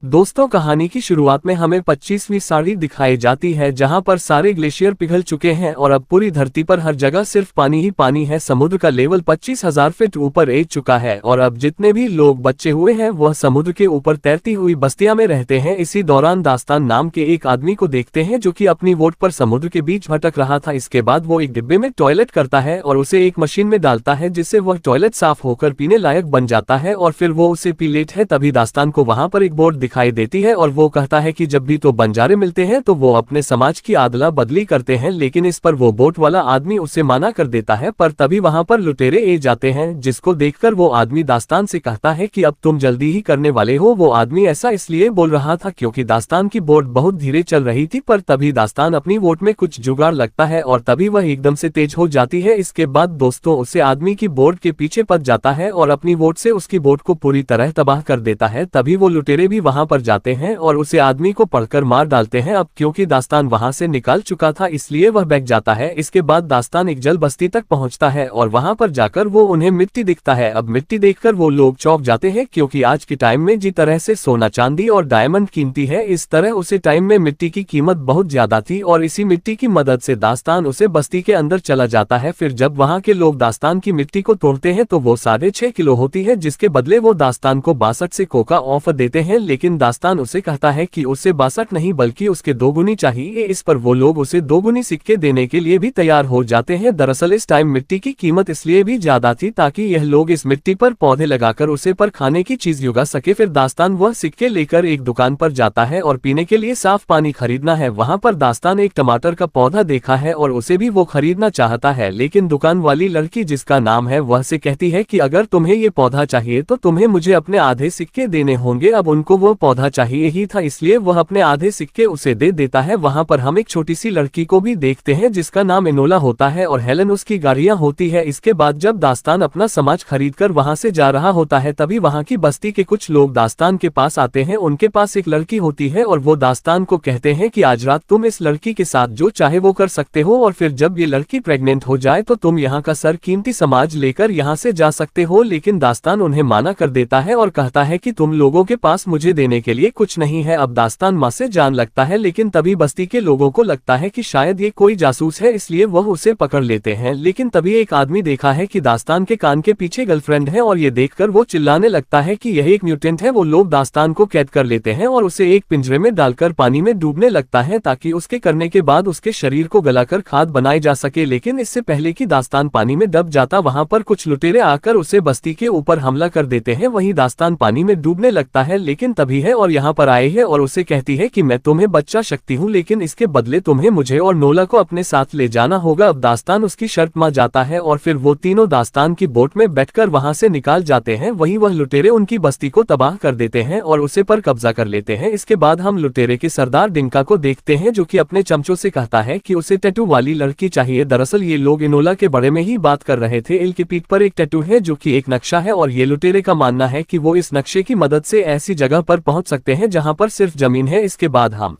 दोस्तों, कहानी की शुरुआत में हमें 25वीं सदी दिखाई जाती है, जहां पर सारे ग्लेशियर पिघल चुके हैं और अब पूरी धरती पर हर जगह सिर्फ पानी ही पानी है। समुद्र का लेवल 25,000 फीट ऊपर एज चुका है और अब जितने भी लोग बचे हुए हैं वह समुद्र के ऊपर तैरती हुई बस्तियां में रहते हैं। इसी दौरान दास्तान नाम के एक आदमी को देखते हैं जो कि अपनी बोट पर समुद्र के बीच भटक रहा था। इसके बाद वो एक डिब्बे में टॉयलेट करता है और उसे एक मशीन में डालता है, जिससे वह टॉयलेट साफ होकर पीने लायक बन जाता है और फिर वो उसे पी लेता है। तभी दास्तान को वहां पर एक बोट दिखाई देती है और वो कहता है कि जब भी तो बंजारे मिलते हैं तो वो अपने समाज की अदला बदली करते हैं, लेकिन इस पर वो बोट वाला आदमी उसे मना कर देता है। पर तभी वहां पर लुटेरे ए जाते हैं, जिसको देखकर वो आदमी दास्तान से कहता है कि अब तुम जल्दी ही करने वाले हो। वो आदमी ऐसा इसलिए बोल रहा था क्योंकि दास्तान की बोट बहुत धीरे चल रही थी, पर तभी दास्तान अपनी बोट में कुछ जुगाड़ लगता है और तभी वह एकदम से तेज हो जाती है। इसके बाद दोस्तों उसे आदमी की बोट के पीछे पड़ जाता है और अपनी बोट से उसकी बोट को पूरी तरह तबाह कर देता है। तभी वो लुटेरे भी वहां पर जाते हैं और उसे आदमी को पकड़कर मार डालते हैं। अब क्योंकि दास्तान वहां से निकल चुका था इसलिए वह भाग जाता है। इसके बाद दास्तान एक जल बस्ती तक पहुंचता है और वहां पर जाकर वो उन्हें मिट्टी दिखता है। अब मिट्टी देखकर वो लोग चौंक जाते हैं क्योंकि आज के टाइम में जिस तरह से सोना चांदी और डायमंड कीमती है, इस तरह उसे टाइम में मिट्टी की कीमत बहुत ज्यादा थी और इसी मिट्टी की मदद से दास्तान उसे बस्ती के अंदर चला जाता है। फिर जब वहां के लोग दास्तान की मिट्टी को तोड़ते हैं तो वो 6.5 किलो होती है, जिसके बदले वो दास्तान को 62 से कोका ऑफर देते हैं, लेकिन दास्तान उसे कहता है कि उसे 62 नहीं बल्कि उसके दोगुनी चाहिए। इस पर वो लोग उसे दोगुनी सिक्के देने के लिए भी तैयार हो जाते हैं। दरअसल इस टाइम मिट्टी की कीमत इसलिए भी ज्यादा थी ताकि यह लोग इस मिट्टी पर पौधे लगाकर उसे पर खाने की चीज उगा सके। फिर दास्तान वह सिक्के लेकर एक दुकान पर जाता है और पीने के लिए साफ पानी खरीदना है। वहां पर दास्तान एक टमाटर का पौधा देखा है और उसे भी वो खरीदना चाहता है, लेकिन दुकान वाली लड़की जिसका नाम है वह से कहती है कि अगर तुम्हें ये पौधा चाहिए तो तुम्हें मुझे अपने आधे सिक्के देने होंगे। अब उनको वो पौधा चाहिए ही था इसलिए वह अपने आधे सिक्के उसे दे देता है। वहां पर हम एक छोटी सी लड़की को भी देखते हैं जिसका नाम एनोला होता है और हेलन उसकी गाड़ियां होती है। इसके बाद जब दास्तान अपना समाज खरीदकर वहां से जा रहा होता है तभी वहां की बस्ती के कुछ लोग दास्तान के पास आते हैं। उनके पास एक लड़की होती है और वो दास्तान को कहते हैं कि आज रात तुम इस लड़की के साथ जो चाहे वो कर सकते हो और फिर जब ये लड़की प्रेग्नेंट हो जाए तो तुम यहाँ का सर कीमती समाज लेकर यहाँ से जा सकते हो। लेकिन दास्तान उन्हें माना कर देता है और कहता है कि तुम लोगों के पास मुझे देने के लिए कुछ नहीं है। अब दास्तान माँ से जान लगता है, लेकिन तभी बस्ती के लोगों को लगता है कि शायद ये कोई जासूस है इसलिए वह उसे पकड़ लेते हैं। लेकिन तभी एक आदमी देखा है कि दास्तान के कान के पीछे गर्लफ्रेंड है और ये देखकर वो चिल्लाने लगता है कि यह एक म्यूटेंट है। वो लोग दास्तान को कैद कर लेते हैं और उसे एक पिंजरे में डालकर पानी में डूबने लगता है ताकि उसके करने के बाद उसके शरीर को गलाकर खाद बनाई जा सके। लेकिन इससे पहले कि दास्तान पानी में डूब जाता वहां पर कुछ लुटेरे आकर उसे बस्ती के ऊपर हमला कर देते हैं। वहीं दास्तान पानी में डूबने लगता है, लेकिन तभी है और यहाँ पर आए है और उसे कहती है कि मैं तुम्हें बचा सकती हूँ, लेकिन इसके बदले तुम्हें मुझे और नोला को अपने साथ ले जाना होगा। अब दास्तान उसकी शर्त मान जाता है और फिर वो तीनों दास्तान की बोट में बैठकर वहां से निकाल जाते हैं। वहीं वह लुटेरे उनकी बस्ती को तबाह कर देते हैं और उसे पर कब्जा कर लेते हैं। इसके बाद हम लुटेरे के सरदार डिंका को देखते हैं जो कि अपने चमचों से कहता है कि उसे टैटू वाली लड़की चाहिए। दरअसल ये लोग एनोला के बारे में ही बात कर रहे थे। इनके पीठ पर एक टैटू है जो कि एक नक्शा है और ये लुटेरे का मानना है कि वो इस नक्शे की मदद से ऐसी जगह पर पहुंच सकते हैं जहां पर सिर्फ जमीन है। इसके बाद हम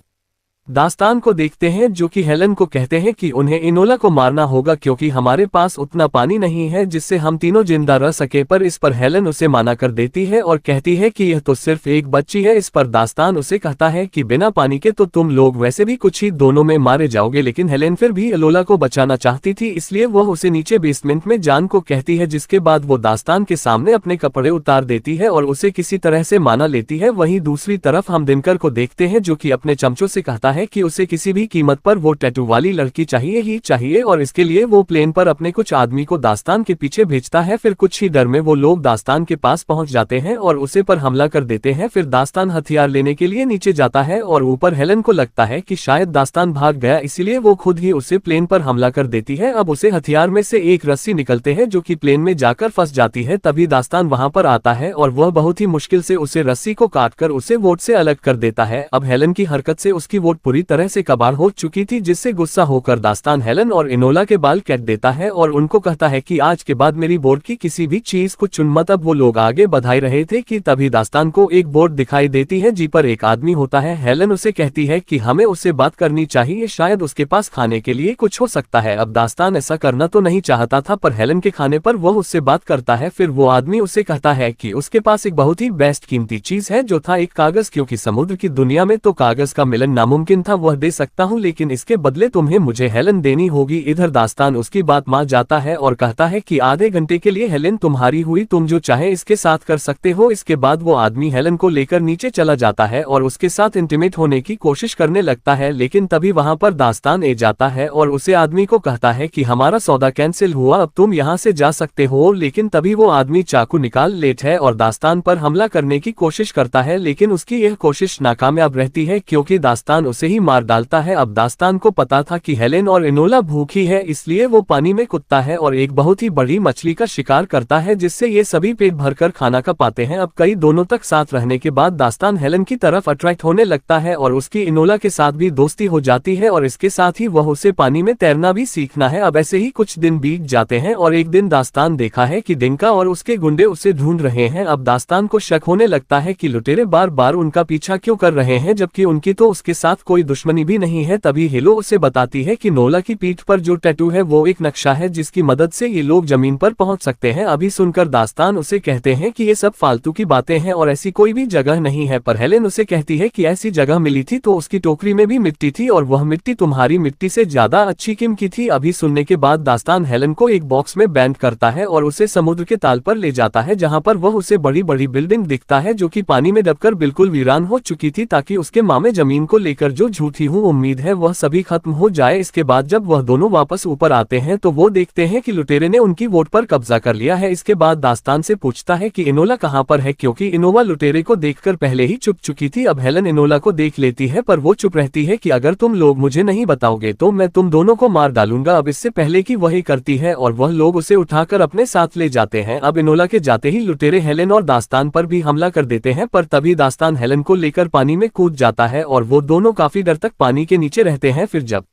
दास्तान को देखते हैं जो कि हेलन को कहते हैं कि उन्हें एनोला को मारना होगा क्योंकि हमारे पास उतना पानी नहीं है जिससे हम तीनों जिंदा रह सके। पर इस पर हेलन उसे माना कर देती है और कहती है कि यह तो सिर्फ एक बच्ची है। इस पर दास्तान उसे कहता है कि बिना पानी के तो तुम लोग वैसे भी कुछ ही दोनों में मारे जाओगे, लेकिन हेलन फिर भी एनोला को बचाना चाहती थी इसलिए वह उसे नीचे बेसमेंट में जान को कहती है, जिसके बाद वो दास्तान के सामने अपने कपड़े उतार देती है और उसे किसी तरह से माना लेती है। वहीं दूसरी तरफ हम दिनकर को देखते हैं जो कि अपने चमचों से कहता है कि उसे किसी भी कीमत पर वो टैटू वाली लड़की चाहिए ही चाहिए और इसके लिए वो प्लेन पर अपने कुछ आदमी को दास्तान के पीछे भेजता है। फिर कुछ ही डर में वो लोग दास्तान के पास पहुंच जाते हैं और उसे पर हमला कर देते हैं। फिर दास्तान हथियार लेने के लिए नीचे जाता है और ऊपर हेलन को लगता है कि शायद दास्तान भाग गया इसलिए वो खुद ही उसे प्लेन पर हमला कर देती है। अब उसे हथियार में से एक रस्सी निकलते हैं जो कि प्लेन में जाकर फंस जाती है। तभी दास्तान वहां पर आता है और वह बहुत ही मुश्किल से उसे रस्सी को काटकर उसे वोट से अलग कर देता है। अब हेलन की हरकत से उसकी वोट पूरी तरह से कबाड़ हो चुकी थी, जिससे गुस्सा होकर दास्तान हेलन और इनोला के बाल काट देता है और उनको कहता है कि आज के बाद मेरी बोर्ड की किसी भी चीज को चुन मत। अब वो लोग आगे बढ़ाई रहे थे कि तभी दास्तान को एक बोर्ड दिखाई देती है, जी पर एक आदमी होता है। हेलन उसे कहती है कि हमें उससे बात करनी चाहिए, शायद उसके पास खाने के लिए कुछ हो सकता है। अब दास्तान ऐसा करना तो नहीं चाहता था, पर हेलन के खाने पर वो उससे बात करता है। फिर वो आदमी उसे कहता है कि उसके पास एक बहुत ही बेस्ट कीमती चीज है, जो था एक कागज, क्योंकि समुद्र की दुनिया में तो कागज का मिलन नामुमकिन था। वह दे सकता हूँ, लेकिन इसके बदले तुम्हें मुझे हेलन देनी होगी। इधर दास्तान उसकी बात मान जाता है और कहता है कि आधे घंटे के लिए हेलन तुम्हारी हुई, तुम जो चाहे इसके साथ कर सकते हो। इसके बाद वो आदमी हेलन को लेकर नीचे चला जाता है और उसके साथ इंटीमेट होने की कोशिश करने लगता है, लेकिन तभी वहां पर दास्तान आ जाता है और उसे आदमी को कहता है कि हमारा सौदा कैंसिल हुआ, अब तुम यहाँ से जा सकते हो। लेकिन तभी वो आदमी चाकू निकाल लेता है और दास्तान पर हमला करने की कोशिश करता है, लेकिन उसकी यह कोशिश नाकामयाब रहती है क्योंकि दास्तान उसे ही मार डालता है। अब दास्तान को पता था कि हेलेन और इनोला भूखी है, इसलिए वो पानी में कूदता है और एक बहुत ही बड़ी मछली का शिकार करता है, जिससे ये सभी पेट भरकर खाना खा पाते हैं। अब कई दोनों तक साथ रहने के बाद दास्तान हेलेन की तरफ अट्रैक्ट होने लगता है और उसकी इनोला के साथ भी दोस्ती हो जाती है और इसके साथ ही वह उसे पानी में तैरना भी सीखना है। अब ऐसे ही कुछ दिन बीत जाते हैं और एक दिन दास्तान देखा है कि डिंका और उसके गुंडे उसे ढूंढ रहे हैं। अब दास्तान को शक होने लगता है कि लुटेरे बार बार उनका पीछा क्यों कर रहे हैं, जबकि उनकी तो उसके साथ कोई दुश्मनी भी नहीं है। तभी हेलो उसे बताती है कि नोला की पीठ पर जो टैटू है वो एक नक्शा है, जिसकी मदद से ये लोग जमीन पर पहुंच सकते हैं। अभी सुनकर दास्तान उसे कहते हैं कि ये सब फालतू की बातें हैं और ऐसी कोई भी जगह नहीं है, पर हेलेन उसे कहती है कि ऐसी जगह मिली थी तो उसकी टोकरी में भी मिट्टी थी और वह मिट्टी तुम्हारी मिट्टी से ज्यादा अच्छी कीमती थी। अभी सुनने के बाद दास्तान हेलेन को एक बॉक्स में बैंड करता है और उसे समुद्र के ताल पर ले जाता है, जहाँ पर वह उसे बड़ी बड़ी बिल्डिंग दिखता है जो कि पानी में डूबकर बिल्कुल वीरान हो चुकी थी, ताकि उसके मामे जमीन को लेकर जो झूठी हूँ उम्मीद है वह सभी खत्म हो जाए। इसके बाद जब वह दोनों वापस ऊपर आते हैं तो वो देखते हैं कि लुटेरे ने उनकी वोट पर कब्जा कर लिया है। इसके बाद दास्तान से पूछता है कि इनोला कहाँ पर है, क्योंकि इनोवा लुटेरे को देखकर पहले ही चुप चुकी थी। अब हेलेन इनोला को देख लेती है, पर वो चुप रहती है कि अगर तुम लोग मुझे नहीं बताओगे तो मैं तुम दोनों को मार डालूंगा। अब इससे पहले कि वही करती है और वह लोग उसे उठाकर अपने साथ ले जाते हैं। अब इनोला के जाते ही लुटेरे हेलेन और दास्तान पर भी हमला कर देते हैं, पर तभी दास्तान हेलेन को लेकर पानी में कूद जाता है और वो दोनों काफी देर तक पानी के नीचे रहते हैं। फिर जब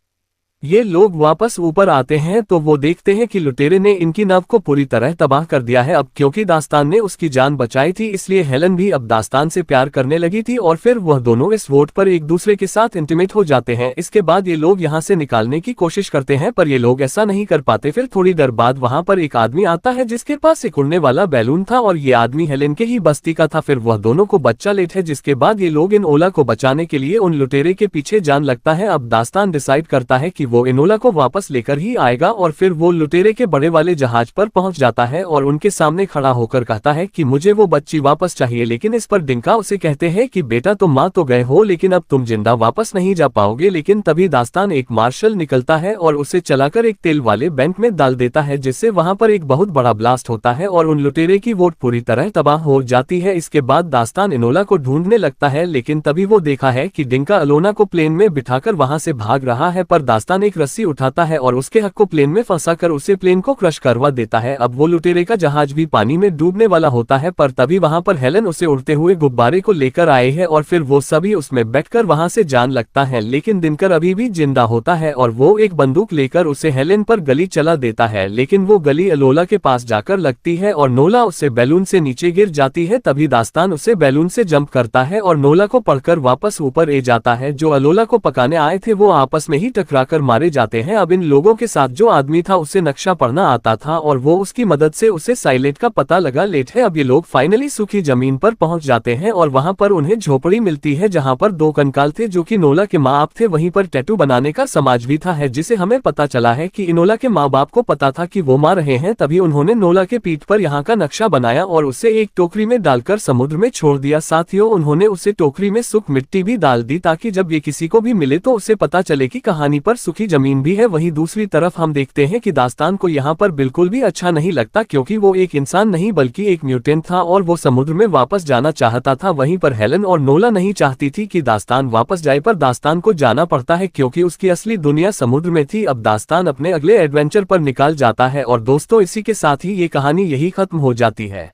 ये लोग वापस ऊपर आते हैं तो वो देखते हैं कि लुटेरे ने इनकी नाव को पूरी तरह तबाह कर दिया है। अब क्योंकि दास्तान ने उसकी जान बचाई थी, इसलिए हेलेन भी अब दास्तान से प्यार करने लगी थी और फिर वह दोनों इस वोट पर एक दूसरे के साथ इंटीमेट हो जाते हैं। इसके बाद ये लोग यहाँ से निकालने की कोशिश करते हैं, पर ये लोग ऐसा नहीं कर पाते। फिर थोड़ी देर बाद वहाँ पर एक आदमी आता है जिसके पास एक उड़ने वाला बैलून था और ये आदमी हेलेन के ही बस्ती का था। फिर वह दोनों को बच्चा लेते हैं, जिसके बाद ये लोग इनोला को बचाने के लिए उन लुटेरे के पीछे जान लगता है। अब दास्तान डिसाइड करता है कि वो इनोला को वापस लेकर ही आएगा और फिर वो लुटेरे के बड़े वाले जहाज पर पहुंच जाता है और उनके सामने खड़ा होकर कहता है कि मुझे वो बच्ची वापस चाहिए। लेकिन इस पर डिंका उसे कहते हैं कि बेटा तुम मार तो गए हो, लेकिन अब तुम जिंदा वापस नहीं जा पाओगे। लेकिन तभी दास्तान एक मार्शल निकलता है और उसे चलाकर एक तेल वाले बैंक में डाल देता है, जिससे वहां पर एक बहुत बड़ा ब्लास्ट होता है और उन लुटेरे की वोट पूरी तरह तबाह हो जाती है। इसके बाद दास्तान इनोला को ढूंढने लगता है, लेकिन तभी वो देखा है कि डिंका अलोना को प्लेन में बिठाकर वहां से भाग रहा है, पर दास्तान एक रस्सी उठाता है और उसके हक को प्लेन में फंसाकर उसे प्लेन को क्रश करवा देता है। अब वो लुटेरे का जहाज भी पानी में डूबने वाला होता है, पर तभी वहां पर हेलेन उसे उड़ते हुए गुब्बारे को लेकर आए हैं और फिर वो सभी उसमें बैठकर वहां से जान लगता है। लेकिन दिनकर अभी भी जिंदा होता है और वो एक बंदूक लेकर उसे हेलेन पर गली चला देता है, लेकिन वो गली अलोला के पास जाकर लगती है और नोला उससे बैलून से नीचे गिर जाती है। तभी दास्तान उसे बैलून से जंप करता है और नोला को पकड़कर वापस ऊपर ले जाता है। जो अलोला को पकाने आए थे वो आपस में ही टकराकर मारे जाते हैं। अब इन लोगों के साथ जो आदमी था उसे नक्शा पढ़ना आता था और वो उसकी मदद से उसे साइलेंट का पता लगा लेते हैं। अब ये लोग फाइनली सूखी जमीन पर पहुंच जाते हैं और वहां पर उन्हें झोपड़ी मिलती है, जहां पर दो कंकाल थे जो कि नोला के माँ बाप थे। वहीं पर टैटू बनाने का समाज भी था है, जिसे हमें पता चला है कि इनोला के माँ बाप को पता था कि वो मार रहे हैं। तभी उन्होंने नोला के पीठ पर यहाँ का नक्शा बनाया और उसे एक टोकरी में डालकर समुद्र में छोड़ दिया। साथियों, उन्होंने उसे टोकरी में सूख मिट्टी भी डाल दी ताकि जब ये किसी को भी मिले तो उसे पता चले कि कहानी पर सूखी जमीन भी है। वहीं दूसरी तरफ हम देखते हैं कि दास्तान को यहाँ पर बिल्कुल भी अच्छा नहीं लगता, क्योंकि वो एक इंसान नहीं बल्कि एक म्यूटेंट था और वो समुद्र में वापस जाना चाहता था। वहीं पर हेलेन और नोला नहीं चाहती थी कि दास्तान वापस जाए, पर दास्तान को जाना पड़ता है क्योंकि उसकी असली दुनिया समुद्र में थी। अब दास्तान अपने अगले एडवेंचर पर निकाल जाता है और दोस्तों, इसी के साथ ही ये कहानी यही खत्म हो जाती है।